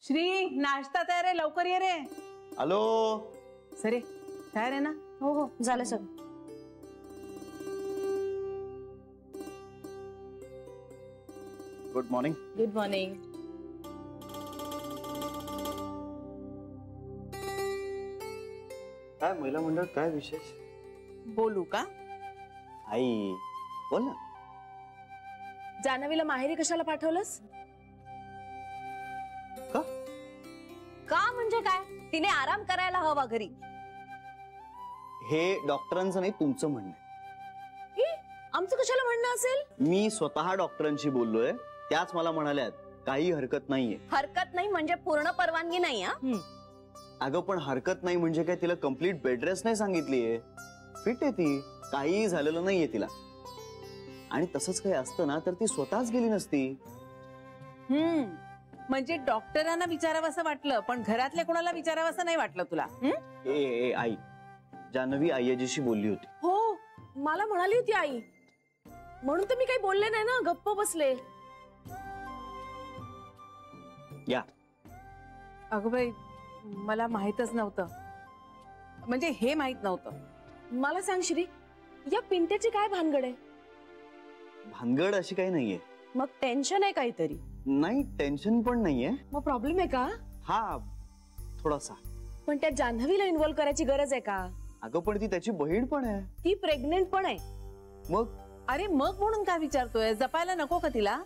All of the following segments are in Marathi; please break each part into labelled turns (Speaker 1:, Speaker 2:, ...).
Speaker 1: श्री, नाश्ता तयार आहे, लवकर ये रे.
Speaker 2: हॅलो.
Speaker 1: सरे तयार आहे ना?
Speaker 3: हो हो झालं सगळं.
Speaker 2: Good morning.
Speaker 3: Good morning.
Speaker 2: काय महिला मंडळ, काय विशेष?
Speaker 1: बोलू का?
Speaker 2: आई बोल ना.
Speaker 3: जान्हवीला माहेरी कशाला पाठवलंस?
Speaker 2: का?
Speaker 3: का म्हणजे काय? तिने आराम करायला हवा घरी.
Speaker 2: हे डॉक्टरांचं नाही, तुमचं म्हणणं.
Speaker 3: आमचं कशाला म्हणणं असेल?
Speaker 2: मी स्वतः डॉक्टरांशी बोललोय, त्याच मला म्हणाल्यात काही हरकत नाहीये.
Speaker 3: हरकत नाही म्हणजे पूर्ण परवानगी नाही.
Speaker 2: अगं पण हरकत नाही म्हणजे काय तिला कम्प्लीट बेड रेस्ट नाही सांगितलीये. फिट आहे ती, काहीही झालेलं नाहीये तिला. आणि तसंच काही असतं ना तर ती स्वतःच गेली नसती.
Speaker 1: म्हणजे डॉक्टरांना विचारावं असं वाटलं, पण घरातल्या कोणाला विचारावं असं नाही वाटलं तुला?
Speaker 2: ए आई, जान्हवी आईजीशी बोलली होती.
Speaker 3: हो, मला म्हणाली होती आई, म्हणून तर मी काही बोलले नाही ना, गप्प बसले.
Speaker 2: या.
Speaker 1: अगं बाई, मला माहितच नव्हतं, म्हणजे हे माहित नव्हतं.
Speaker 3: मला सांग श्री, या पिंट्याची काय भानगड आहे?
Speaker 2: भानगड अशी काही नाहीये.
Speaker 3: मग टेन्शन आहे काहीतरी?
Speaker 2: नाही, टेन्शन पण नाहीये.
Speaker 3: मग प्रॉब्लेम आहे का?
Speaker 2: हा, थोडासा.
Speaker 3: पण त्या जान्हवीला इन्व्हॉल्व करायची गरज आहे का?
Speaker 2: अगं पण ती त्याची बहीण पण आहे.
Speaker 3: ती प्रेग्नेंट पण आहे.
Speaker 2: मग?
Speaker 1: अरे मग म्हणून काय विचारतोय? जपायला नको का तिला?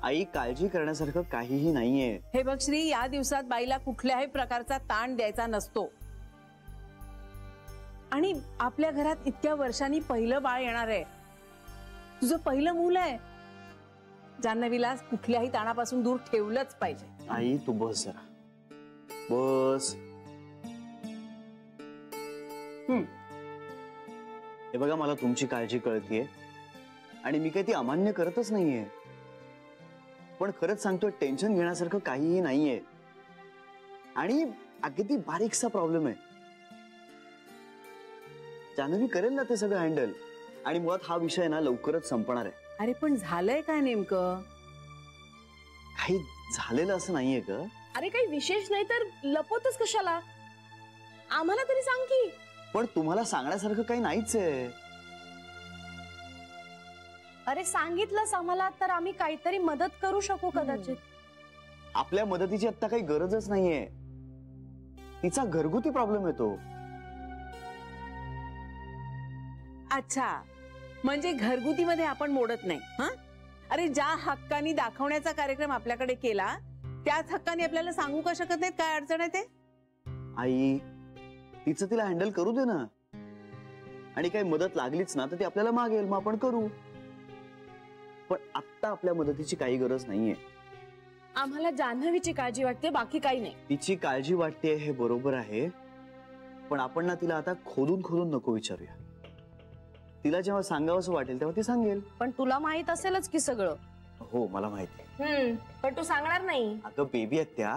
Speaker 2: आई, काळजी करण्यासारखं काहीही नाहीये.
Speaker 1: हे बघ श्री, या दिवसात बाईला कुठल्याही प्रकारचा ताण द्यायचा नसतो. आणि आपल्या घरात इतक्या वर्षांनी पहिलं बाळ येणार आहे, तुझं पहिलं मूल आहे. जान्हवीला कुठल्याही ताणापासून दूर ठेवलंच पाहिजे.
Speaker 2: आई तू बस जरा, बस. हे बघा, मला तुमची काळजी कळतीये आणि मी काही ती अमान्य करतच नाहीये. पण खरंच सांगतोय, टेन्शन घेण्यासारखं काहीही नाहीये. आणि अगदी बारीकसा प्रॉब्लेम आहे. जान्हवी करेल ना ते सगळं हँडल. आणि मुळात हा विषय ना लवकरच संपणार आहे.
Speaker 1: अरे पण झालंय काय नेमकं?
Speaker 2: काही झालेलं असं नाहीये ग.
Speaker 3: अरे काही विशेष नाही तर लपवतच कशाला? आम्हाला तरी सांग की.
Speaker 2: पण तुम्हाला सांगण्यासारखं काही नाहीच आहे.
Speaker 3: अरे सांगितलंस आम्हाला तर आम्ही काहीतरी मदत करू शकू कदाचित.
Speaker 2: आपल्या मदतीची आता काही गरजच नाहीये. तिचा घरगुती प्रॉब्लेम येतो.
Speaker 1: अच्छा, म्हणजे घरगुती मध्ये आपण मोडत नाही. हा, अरे ज्या हक्कानी दाखवण्याचा कार्यक्रम आपल्याकडे केला, त्याच हक्कानी आपल्याला सांगू का शकत नाहीत काय अडचण आहे ते?
Speaker 2: आई, तिचं तिला हँडल करू दे ना. आणि काही मदत लागलीच ना तर ती आपल्याला मागेल, मग आपण करू. पण आता आपल्या मदतीची काही गरज नाहीये.
Speaker 3: आम्हाला जान्हवीची काळजी वाटते, बाकी काही नाही.
Speaker 2: तिची काळजी वाटते हे बरोबर आहे, पण आपण ना तिला आता खोदून खोदून नको विचारूया. तिला जेव्हा सांगावंसं वाटेल तेव्हा ती सांगेल.
Speaker 3: पण तुला माहित असेलच की सगळं.
Speaker 2: हो, मला माहिती आहे.
Speaker 3: पण तू सांगणार नाही.
Speaker 2: अगं बेबी आहेत त्या.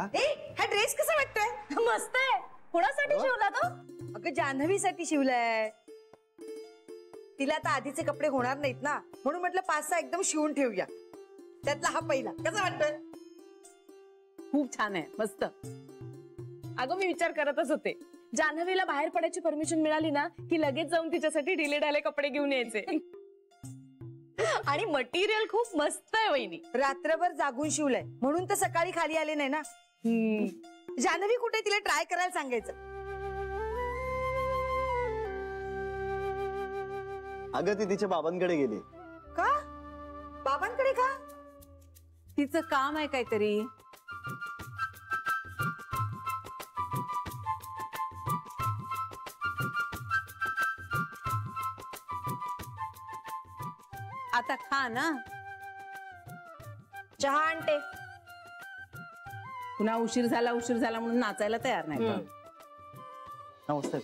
Speaker 4: हा ड्रेस कसा वाटतोय?
Speaker 3: मस्त आहे. कुणासाठी शिवला तो?
Speaker 4: अगं जान्हवीसाठी शिवलाय. तिला आता आधीचे कपडे होणार नाहीत ना, म्हणून म्हटलं 5-6 एकदम शिवून ठेवूया. त्यातला हा पहिला कसा वाटतोय?
Speaker 1: खूप छान आहे, मस्त.
Speaker 3: अगं मी विचार करतच होते, जान्हवीला बाहेर पडायची परमिशन मिळाली ना की लगेच जाऊन तिच्यासाठी डिलेड आले कपडे घेऊन यायचे. आणि मटेरियल खूप मस्त आहे वहिनी.
Speaker 4: रात्रभर जागून शिवलंय म्हणून तर सकाळी खाली आले नाही ना. जान्हवी कुठे? तिला ट्राय करायला सांगायचं.
Speaker 2: अगं ती तिच्या बाबांकडे गेली.
Speaker 4: का? बाबांकडे का?
Speaker 1: तिचं काम आहे काहीतरी. आता खा ना.
Speaker 3: चहा आणते.
Speaker 1: पुन्हा उशीर झाला म्हणून नाचायला तयार नाही.
Speaker 2: नमस्ते.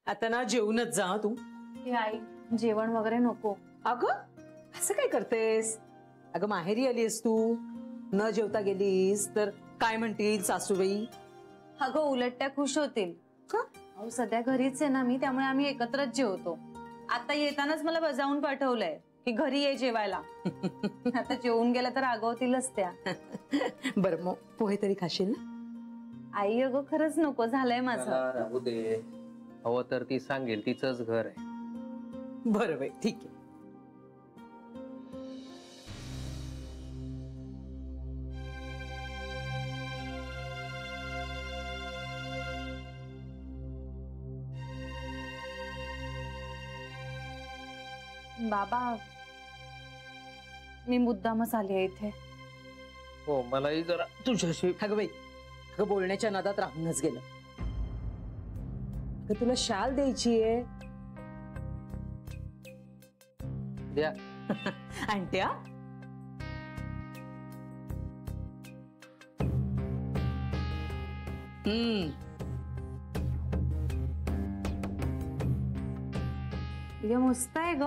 Speaker 5: आता ना जेवूनच जा तू.
Speaker 3: आई जेवण वगैरे नको.
Speaker 5: अगं असं काय करतेस? अगं माहेरी आलीस तू, न जेवता गेलीस तर काय म्हणतील सासूबाई?
Speaker 6: अगं उलट त्या खुश होतील.
Speaker 5: का?
Speaker 6: सध्या घरीच आहे ना मी, त्यामुळे आम्ही एकत्रच जेवतो. आता येतानाच मला बजावून पाठवलंय की घरी ये जेवायला. आता जेवून गेला तर रागवतीलच त्या.
Speaker 5: बरं मग पोहे तरी खाशील ना?
Speaker 6: आई अगं खरंच नको झालंय माझं.
Speaker 7: राहू दे, हवं तर ती सांगेल, तिचंच घर आहे.
Speaker 5: बरं बाई ठीक आहे.
Speaker 6: बाबा मी मुद्दामच आली आहे इथे.
Speaker 7: हो, मलाही जरा तुझ्याशी.
Speaker 5: अगं बाई, अगं बोलण्याच्या नादात राहूनच गेलं. अगं तुला शाल द्यायची आहे.
Speaker 7: द्या.
Speaker 5: आणत्या
Speaker 6: हे मस्त आहे ग.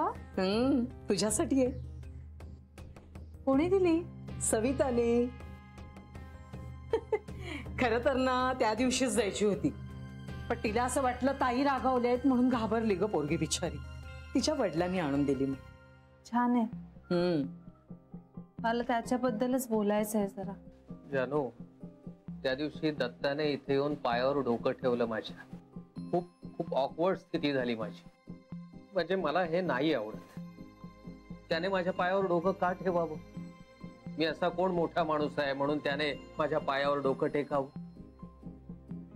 Speaker 5: तुझ्यासाठी आहे.
Speaker 6: कोणी दिली?
Speaker 5: सविताने. खरं तर ना त्या दिवशीच जायची होती, पण तिला असं वाटलं ताई रागावल्यात म्हणून घाबरली ग पोरगी बिचारी. तिच्या वडिलांनी आणून दिली मग.
Speaker 6: छान आहे. मला त्याच्याबद्दलच बोलायचं आहे जरा.
Speaker 7: जानू, त्या दिवशी दत्ताने इथे येऊन पायावर डोकं ठेवलं माझ्या. खूप खूप ऑकवर्ड स्थिती झाली माझी. म्हणजे मला हे नाही आवडत. त्याने माझ्या पायावर डोकं का ठेवावं? मी असा कोण मोठा माणूस आहे म्हणून त्याने माझ्या पायावर डोकं टेकावं?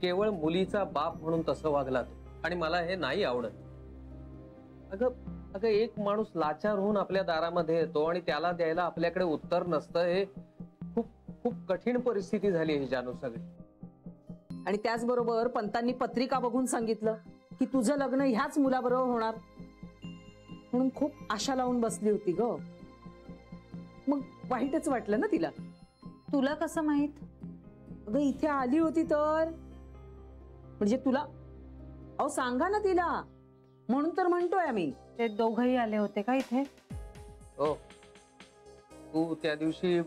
Speaker 7: केवळ मुलीचा बाप म्हणून तसं वागला तो, आणि मला हे नाही आवडत. अगं एक माणूस लाचार होऊन आपल्या दारामध्ये येतो आणि त्याला द्यायला आपल्याकडे उत्तर नसतं. हे खूप खूप कठीण परिस्थिती झाली ही जानू सगळी.
Speaker 5: आणि त्याचबरोबर पंतांनी पत्रिका बघून सांगितलं की तुझं लग्न ह्याच मुलाबरोबर होणार, म्हणून खूप आशा लावून बसली होती ग. मग वाईटच वाटलं ना तिला.
Speaker 6: तुला कसं माहित?
Speaker 5: अगं इथे आली होती तर. म्हणजे तुला अहो सांगा ना तिला, म्हणून तर म्हणतोय आम्ही.
Speaker 6: ते दोघही आले होते का इथे?
Speaker 7: हो, तू त्या दिवशी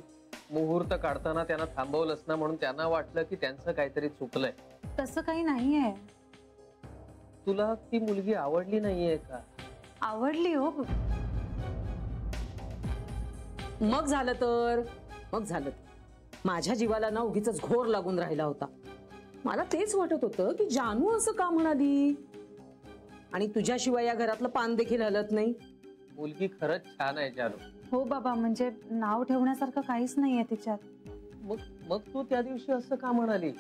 Speaker 7: मुहूर्त काढताना त्यांना थांबवलंस ना, म्हणून त्यांना वाटलं की त्यांचं काहीतरी चुकलंय.
Speaker 6: तसं काही नाहीये.
Speaker 7: तुला ती मुलगी आवडली नाहीये का?
Speaker 6: आवडली हो.
Speaker 5: मग झालं तर माझ्या जीवाला ना उगीच घोर लागून राहिला होता. मला तेच वाटत होतं की जानू असं का म्हणाली, आणि तुझ्याशिवाय या घरातलं पान देखील हलत नाही.
Speaker 7: मुलगी खरंच छान आहे जानू.
Speaker 6: हो बाबा, म्हणजे नाव ठेवण्यासारखं काहीच नाहीये तिच्यात.
Speaker 7: मग तू त्या दिवशी असं का म्हणाली?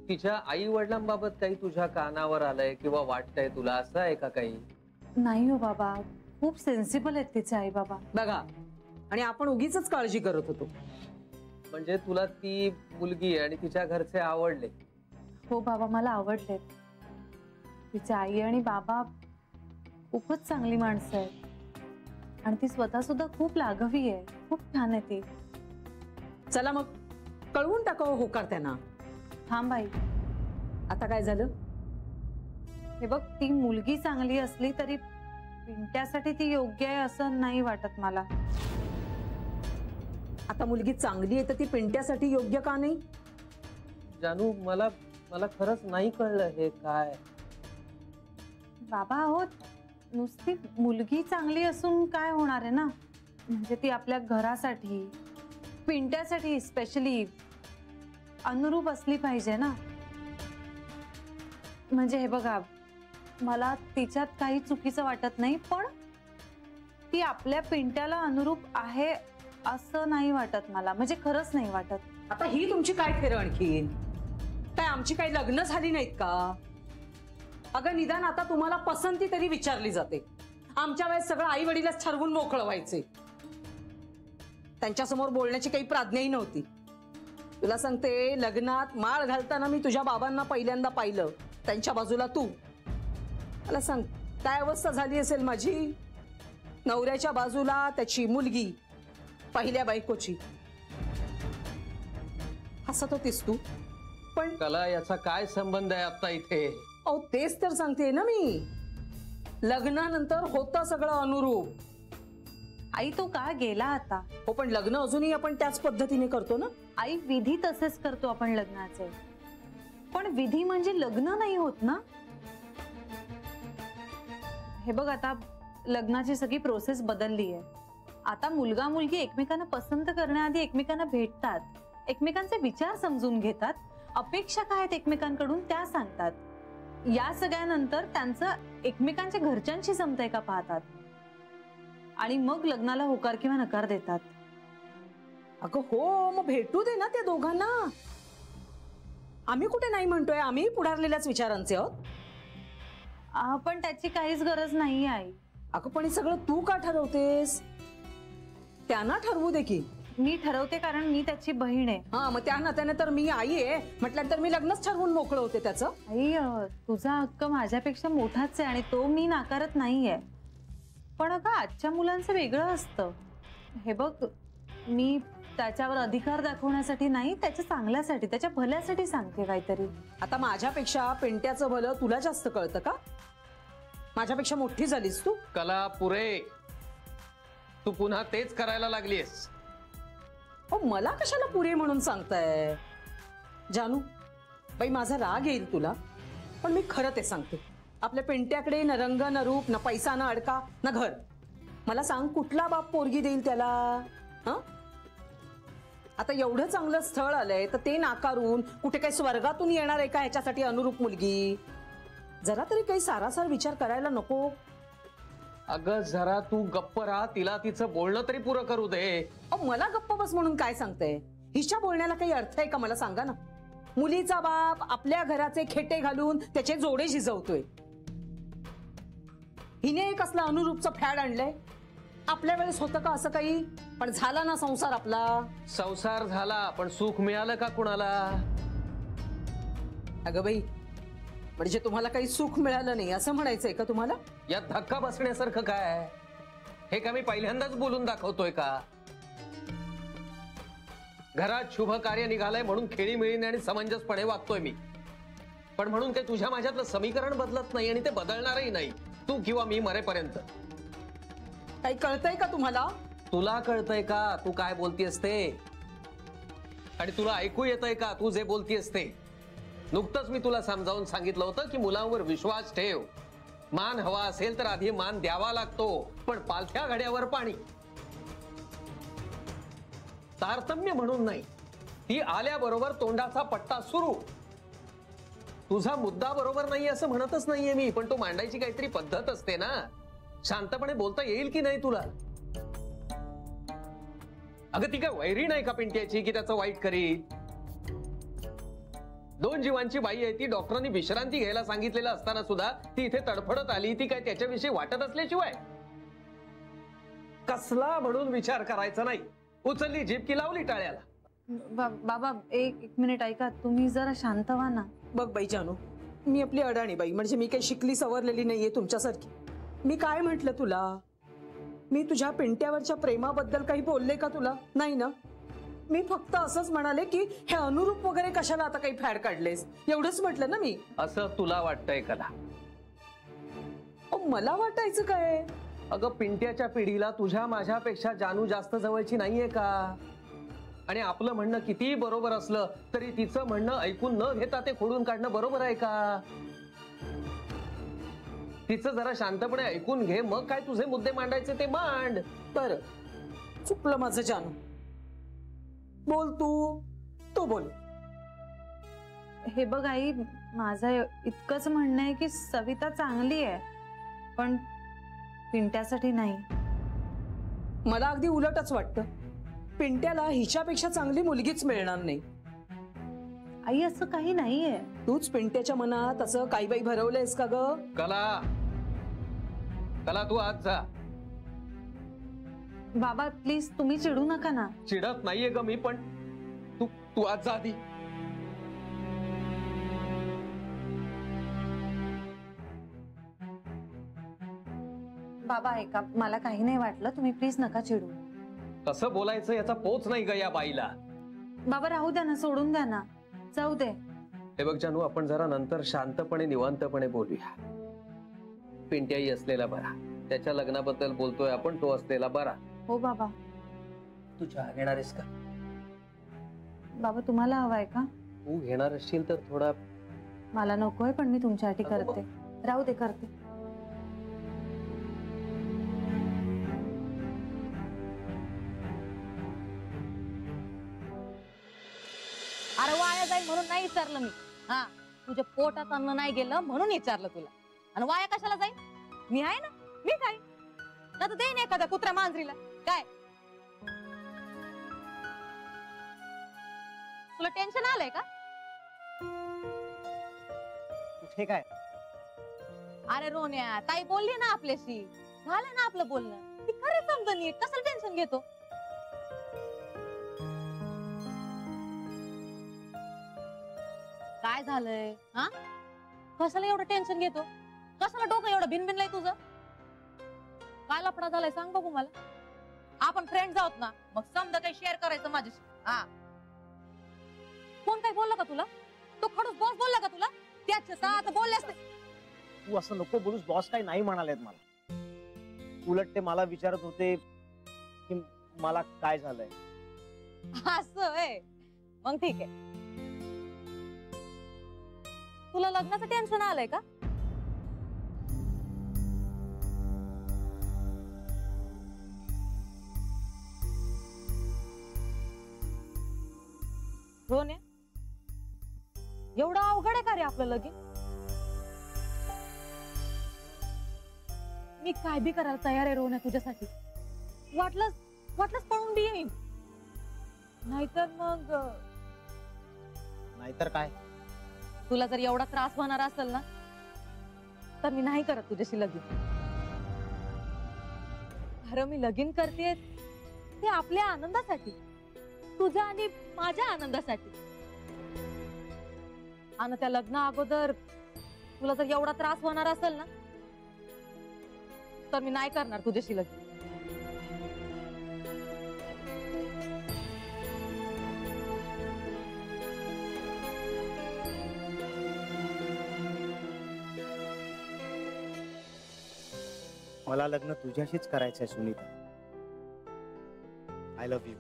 Speaker 7: तिच्या आई वडिलांबाबत काही तुझ्या कानावर आलंय किंवा वाटतंय तुला, असं आहे का काही?
Speaker 6: नाही हो बाबा, खूप सेन्सिबल आहेत तिचे आई बाबा.
Speaker 5: बघा, आणि आपण उगीच काळजी करत होतो.
Speaker 7: म्हणजे तुला ती मुलगी आणि तिच्या घरचे आवडले?
Speaker 6: हो बाबा, मला आवडले. तिचे आई आणि बाबा खूपच चांगली माणसं आहेत, आणि ती स्वतः सुद्धा खूप लाघवी आहे. खूप छान आहे ती.
Speaker 5: चला मग कळवून टाकावं होकार त्यांना.
Speaker 6: थांब बाई,
Speaker 5: आता काय झालं?
Speaker 6: हे बघ, ती मुलगी चांगली असली तरी पिंट्यासाठी ती योग्य आहे असं नाही वाटत मला.
Speaker 5: आता मुलगी चांगली आहे तर ती पिंट्यासाठी योग्य का नाही?
Speaker 7: जानू, मला खरंच नाही कळलं हे काय.
Speaker 6: बाबा हो, नुसती मुलगी चांगली असून काय होणार आहे ना. म्हणजे ती आपल्या घरासाठी, पिंट्यासाठी स्पेशली अनुरूप असली पाहिजे ना. म्हणजे हे बघा, मला तिच्यात काही चुकीचं वाटत नाही, पण ती आपल्या पिंट्याला अनुरूप आहे असं नाही वाटत मला. म्हणजे खरंच नाही वाटत.
Speaker 5: आता ही तुमची काय खरं? आणखीन काय आमची काही लग्न झाली नाहीत का? अगं निदान आता तुम्हाला पसंती तरी विचारली जाते. आमच्या वेळेस सगळं आई वडीलच ठरवून मोकळं व्हायचे. त्यांच्यासमोर बोलण्याची काही प्राज्ञाही नव्हती. तुला सांगते, लग्नात माळ घालताना मी तुझ्या बाबांना पहिल्यांदा पाहिलं, त्यांच्या बाजूला तू. मला सांग काय अवस्था झाली असेल माझी. नवऱ्याच्या बाजूला त्याची मुलगी, पहिल्या बायकोची. हसत होतीस तू, पण
Speaker 7: कला याचा काय संबंध आहे आता इथे?
Speaker 5: अहो तेच तर सांगते ना मी. लग्नानंतर होतं सगळं अनुरूप.
Speaker 6: आई तो का गेला आता?
Speaker 5: हो, पण लग्न अजूनही आपण त्याच पद्धतीने करतो ना.
Speaker 6: आई विधी तसेच करतो आपण लग्नाचे, पण विधी म्हणजे लग्न नाही होत ना. हे बघ, आता लग्नाची सगळी प्रोसेस बदलली आहे. आता मुलगा मुलगी एकमेकांना पसंत करण्याआधी एकमेकांना भेटतात, एकमेकांचे विचार समजून घेतात, अपेक्षा काय आहेत एकमेकांकडून त्या सांगतात. या सगळ्यानंतर त्यांचं एकमेकांच्या घरच्यांशी जमतंय का पाहतात आणि मग लग्नाला होकार किंवा नकार देतात.
Speaker 5: अगं हो, मग भेटू दे ना त्या दोघांना. आम्ही कुठे नाही म्हणतोय, आम्ही पुढारलेल्याच विचारांचे आहोत.
Speaker 6: पण त्याची काहीच गरज नाही आई.
Speaker 5: अगं पण हे सगळं तू का ठरवतेस? त्यांना ठरवू दे की.
Speaker 6: मी ठरवते कारण मी त्याची बहीण आहे.
Speaker 5: हा, मग त्या नात्याने तर मी आई आहे म्हटल्यानंतर मी लग्नच ठरवून मोकळं होते त्याचं.
Speaker 6: आई तुझा हक्क माझ्यापेक्षा मोठाच आहे आणि तो मी नाकारत नाहीये. पण अगं आजच्या मुलांचं वेगळं असतं. हे बघ, मी त्याच्यावर अधिकार दाखवण्यासाठी नाही, त्याच्या चांगल्यासाठी, त्याच्या भल्यासाठी सांगते काहीतरी.
Speaker 5: आता माझ्यापेक्षा पिंट्याचं भलं तुला जास्त कळतं का? माझ्यापेक्षा मोठी झालीस तू.
Speaker 7: कला पुरे, तू पुन्हा तेच करायला लागलीस.
Speaker 5: मला कशाला पुरे म्हणून सांगताय? जानू बाई, माझा राग येईल तुला, पण मी खरं ते सांगते. आपल्या पिंट्याकडे न रंग न रूप, न पैसा, न अडका, न घर. मला सांग, कुठला बाप पोरगी देईल त्याला? हा, आता एवढं चांगलं स्थळ आलंय तर ते नाकारून कुठे काही स्वर्गातून येणार आहे का ह्याच्यासाठी अनुरूप मुलगी? जरा तरी काही सारासार विचार करायला नको?
Speaker 7: अगं जरा तू गप्प राहा, तिला तिचं बोलणं तरी पुरं करू दे.
Speaker 5: मला गप्प बस म्हणून काय सांगते? हिच्या बोलण्याला काही अर्थ आहे का मला सांगा ना. मुलीचा बाप आपल्या घराचे खेटे घालून त्याचे जोडे झिजवतोय. हिने एक असलं अनुरूपचं फॅड आणलंय. आपल्या वेळेस होतं का असं काही? पण झाला ना संसार आपला.
Speaker 7: संसार झाला, पण सुख मिळालं का कुणाला?
Speaker 5: अगं बाई, म्हणजे तुम्हाला काही सुख मिळालं नाही असं म्हणायचंय का तुम्हाला?
Speaker 7: यात धक्का बसण्यासारखं काय? हे का मी पहिल्यांदाच बोलून दाखवतोय का? घरात शुभ कार्य निघालंय म्हणून खेळीमिळीने आणि समंजसपणे वागतोय मी. पण म्हणून काही तुझ्या माझ्यातलं समीकरण बदलत नाही आणि ते बदलणारही नाही, तू किंवा मी मरेपर्यंत.
Speaker 5: काही कळतंय का तुम्हाला?
Speaker 7: तुला कळतंय का तू काय बोलतीयस ते? आणि तुला ऐकू येतंय का तू जे बोलतीयस ते? नुकतंच मी तुला समजावून सांगितलं होतं की मुलांवर विश्वास ठेव. मान हवा असेल तर आधी मान द्यावा लागतो, पण पालथ्या घड्यावर पाणी. तारतम्य म्हणून नाही, ती आल्याबरोबर तोंडाचा पट्टा सुरू. तुझा मुद्दा बरोबर नाही असं म्हणतच नाहीये मी, पण तो मांडायची काहीतरी पद्धत असते ना. शांतपणे बोलता येईल की नाही तुला? अगं ती काय वैरी नाही का पिंट्याची की त्याचं वाईट करीत? 2 जीवांची बाई आहे ती. डॉक्टरांनी विश्रांती घ्यायला सांगितलेलं असताना सुद्धा ती इथे तडफडत आली. ती काय त्याच्याविषयी वाटत असल्याशिवाय? कसला म्हणून विचार करायचा नाही. उचलली जीभ की लावली टाळ्याला.
Speaker 6: बाबा एक मिनिट ऐका, तुम्ही जरा शांत व्हा ना.
Speaker 5: बघ बाई जानू, मी आपली अडाणी बाई, म्हणजे मी काही शिकली सवरलेली नाहीये तुमच्यासारखी. मी काय म्हंटल तुला? मी तुझ्या पिंट्यावरच्या प्रेमाबद्दल काही बोलले का तुला? नाही ना. मी फक्त असंच म्हणाले की हे अनुरूप वगैरे कशाला आता काही फॅड काढलेस, एवढंच म्हटलं ना मी.
Speaker 7: असं तुला वाटतंय कला?
Speaker 5: मला वाटायचं काय?
Speaker 7: अगं पिंट्याच्या पिढीला तुझ्या माझ्यापेक्षा जानू जास्त जवळची नाहीये का? आणि आपलं म्हणणं कितीही बरोबर असलं तरी तिचं म्हणणं ऐकून न घेता ते खोडून काढणं बरोबर आहे का? तिचं जरा शांतपणे ऐकून घे, मग काय तुझे मुद्दे मांडायचे ते मांड.
Speaker 5: बरं, चुकलं माझं जानू. बोल तू बोल.
Speaker 6: हे बघ आई, माझं इतकंच म्हणणं आहे की सविता चांगली आहे, पण पिंट्यासाठी नाही.
Speaker 5: मला अगदी उलटच वाटतं. पिंट्याला हिच्यापेक्षा चांगली मुलगीच मिळणार नाही.
Speaker 6: आई असं काही नाहीये.
Speaker 5: तूच पिंट्याच्या मनात असं काही बाई भरवलंयस का ग?
Speaker 7: कला तू आज जा.
Speaker 6: बाबा प्लीज तुम्ही चिडू नका ना.
Speaker 7: चिडत नाहीये ग मी, पण तू आज जा आधी.
Speaker 6: बाबा ऐका, मला काही नाही वाटलं, तुम्ही प्लीज नका चिडू.
Speaker 7: कसं बोलायचं याचा पोच नाही ग या बाईला.
Speaker 6: बाबा राहू द्या ना, सोडून द्या ना, जाऊ दे.
Speaker 7: हे बघ जानू, आपण जरा नंतर शांतपणे निवांतपणे बोलूया. पिंट्याही असलेला बरा, त्याच्या लग्नाबद्दल बोलतोय आपण, तो असलेला बरा.
Speaker 6: हो बाबा.
Speaker 7: तू चहा घेणार आहेस का?
Speaker 6: बाबा तुम्हाला हवाय का?
Speaker 7: तू घेणार असशील तर थोडा.
Speaker 6: मला नकोय, पण मी तुमच्यासाठी करते. राहू दे, करते.
Speaker 3: अरे वाया जाईल म्हणून नाही विचारलं मी. हा, तुझ्या पोटात अन्न नाही गेलं म्हणून विचारलं तुला. आणि वाया कशाला जाईल? मी आहे ना, मी काय ना तर देईन एखाद्या कुत्र्या मांजरीला. काय तुला टेन्शन आलंय का?
Speaker 8: कुठे काय?
Speaker 3: अरे रोन्या, ताई बोलली ना आपल्याशी, झालं ना आपलं बोलणं. ती खरंच समजून नीट, कसं टेन्शन घेतो? काय झालंय? हा, कशाला एवढं टेन्शन घेतो? कशाला डोकं एवढं भिनभिनलंय तुझं? काय लफडा झालाय सांग बघू मला. आपण फ्रेंड्स आहोत ना, मग समजा काही शेअर करायचं माझ्याशी. हा, कोण काय बोलला का तुला? तो खडूस बॉस बोलला का तुला? त्याच्या आता बोलल्यास
Speaker 8: तू असं नको बोलूस. बॉस काही नाही म्हणालेत मला. उलट ते मला विचारत होते की मला काय झालंय.
Speaker 3: असं आहे, मग ठीक आहे. तुला लग्नाचं टेन्शन आलंय का? रोन्या, एवढं अवघड आहे का रे आपलं लगीन? मी काय बी करायला तयार आहे रोन्या तुझ्यासाठी. वाटलंच पळून बी येईन. नाहीतर मग
Speaker 8: नाहीतर काय?
Speaker 3: तुला जर एवढा त्रास होणार असेल ना, तर मी नाही करत तुझ्याशी लगीन. खरं मी लगीन करते ते आपल्या आनंदासाठी, तुझ्या आणि माझ्या आनंदासाठी. आणि त्या लग्ना अगोदर तुला जर एवढा त्रास होणार असेल ना, तर मी नाही करणार तुझ्याशी लगीन.
Speaker 8: मला लग्न तुझ्याशीच करायचंय सुनीता. I love you.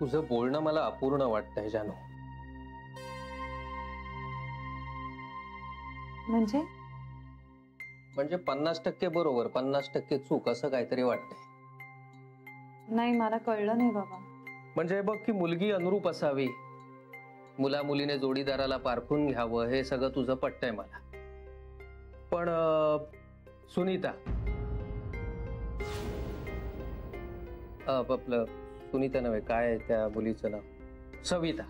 Speaker 7: तुझं बोलणं मला अपूर्ण वाटतंय जानू.
Speaker 6: म्हणजे
Speaker 7: 50% बरोबर 50% चूक असं काहीतरी वाटतंय.
Speaker 6: नाही, मला कळलं नाही बाबा.
Speaker 7: म्हणजे बघ की मुलगी अनुरूप असावी, मुला मुलीने जोडीदाराला पारखून घ्यावं, हे सगळं तुझं पटतंय मला. पण सुनीता, आपलं सुनीता नव्हे, काय त्या मुलीचं नाव? सविता.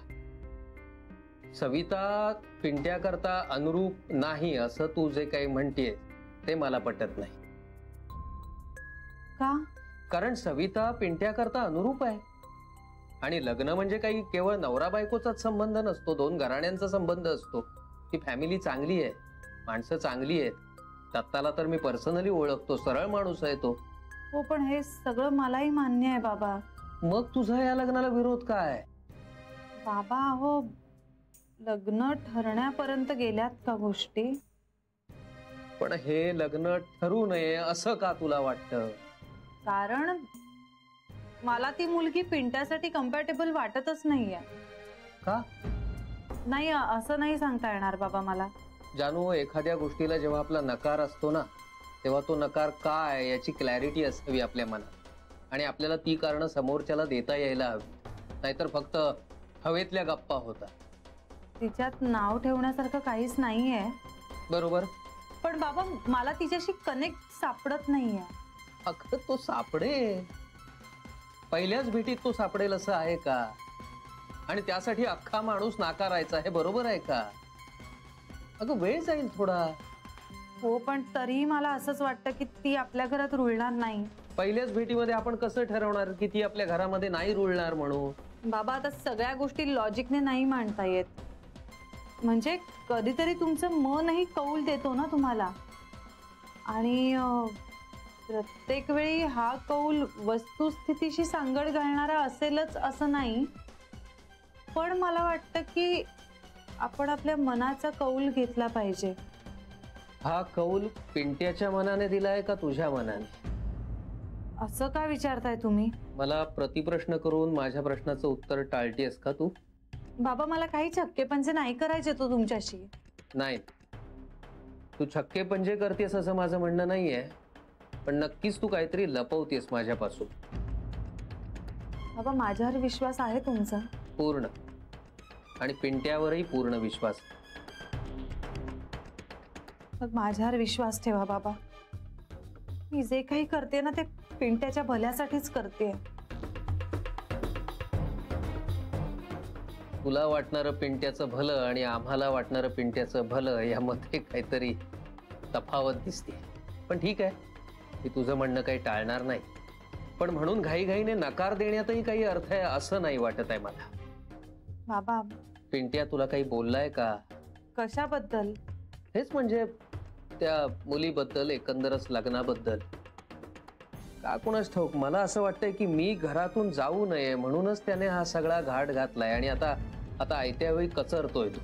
Speaker 7: सविता पिंट्या करता अनुरूप नाही असं तू जे काही म्हणतेय ते मला पटत नाही.
Speaker 6: का?
Speaker 7: कारण सविता पिंट्या करता अनुरूप आहे. आणि लग्न म्हणजे काही केवळ नवरा बायकोचाच संबंध नसतो, दोन घराण्यांचा संबंध असतो. ती फॅमिली चांगली आहे, माणसं चांगली आहेत. दत्ताला तर मी पर्सनली ओळखतो, सरळ माणूस आहे तो.
Speaker 6: हो, पण हे सगळं मलाही मान्य आहे बाबा.
Speaker 7: मग तुझा या लग्नाला विरोध काय?
Speaker 6: बाबा हो, लग्न ठरण्यापर्यंत गेल्यात का गोष्टी?
Speaker 7: पण हे लग्न ठरू नये असं का तुला वाटतं?
Speaker 6: कारण मला ती मुलगी पिंट्यासाठी कम्पॅटेबल वाटतच नाहीये.
Speaker 7: का?
Speaker 6: नाही, असं नाही सांगता येणार बाबा मला.
Speaker 7: जानू, एखाद्या गोष्टीला जेव्हा आपला नकार असतो ना, तेव्हा तो नकार काय याची क्लॅरिटी असावी आपल्या मनात. आणि आपल्याला ती कारणं समोरच्याला देता यायला हवी, नाहीतर फक्त हवेतल्या गप्पा होता.
Speaker 6: तिच्यात नाव ठेवण्यासारखं काहीच नाहीये.
Speaker 7: बरोबर.
Speaker 6: पण बाबा, मला तिच्याशी कनेक्ट सापडत नाहीये.
Speaker 7: अगं तो सापडेल, पहिल्याच भेटीत तो सापडेल असं आहे का? आणि त्यासाठी अख्खा माणूस नाकारायचा, हे बरोबर आहे का? अगं वेळ जाईल थोडा.
Speaker 6: हो, पण तरीही मला असंच वाटतं की ती आपल्या घरात रुळणार नाही.
Speaker 7: पहिल्याच भेटीमध्ये आपण कसं ठरवणार की ती आपल्या घरामध्ये नाही रुळणार म्हणून?
Speaker 6: बाबा, आता सगळ्या गोष्टी लॉजिकने नाही मांडता येत. म्हणजे कधीतरी तुमचं मनही कौल देतो ना तुम्हाला. आणि प्रत्येक वेळी हा कौल वस्तुस्थितीशी सांगड घालणारा असेलच असं नाही. पण मला वाटतं की आपण आपल्या मनाचा कौल घेतला पाहिजे.
Speaker 7: हा कौल पिंट्याच्या मनाने दिलाय का तुझ्या मनाने?
Speaker 6: असं काय विचारताय तुम्ही?
Speaker 7: मला प्रतिप्रश्न करून माझ्या प्रश्नाचं उत्तर टाळतेस का तू?
Speaker 6: बाबा मला काही छक्केपंजे नाही करायचे तो तुमच्याशी.
Speaker 7: नाही, तू छक्के पंजे करतेस असं माझं म्हणणं नाहीये, पण नक्कीच तू काहीतरी लपवतेस माझ्यापासून.
Speaker 6: बाबा माझ्यावर विश्वास आहे तुमचा?
Speaker 7: पूर्ण. आणि पिंट्यावरही पूर्ण विश्वास.
Speaker 6: मग माझ्यावर विश्वास ठेवा बाबा. मी जे काही करते ना ते पिंट्याच्या भल्यासाठीच करते.
Speaker 7: तुला वाटणारं पिंट्याचं भलं आणि आम्हाला वाटणारं पिंट्याचं भलं यामध्ये काहीतरी तफावत दिसते. पण ठीक आहे, मी तुझं म्हणणं काही टाळणार नाही. पण म्हणून घाईघाईने नकार देण्यातही काही अर्थ आहे असं नाही वाटत आहे मला.
Speaker 6: बाबा
Speaker 7: पिंट्या तुला काही बोललाय का?
Speaker 6: कशाबद्दल?
Speaker 7: हेच म्हणजे त्या मुलीबद्दल, एकंदरच लग्नाबद्दल. का कोणाच ठाऊक, मला असं वाटतंय की मी घरातून जाऊ नये म्हणूनच त्याने हा सगळा घाट घातलाय आणि आता आयत्या वेळी कचरतोय तो.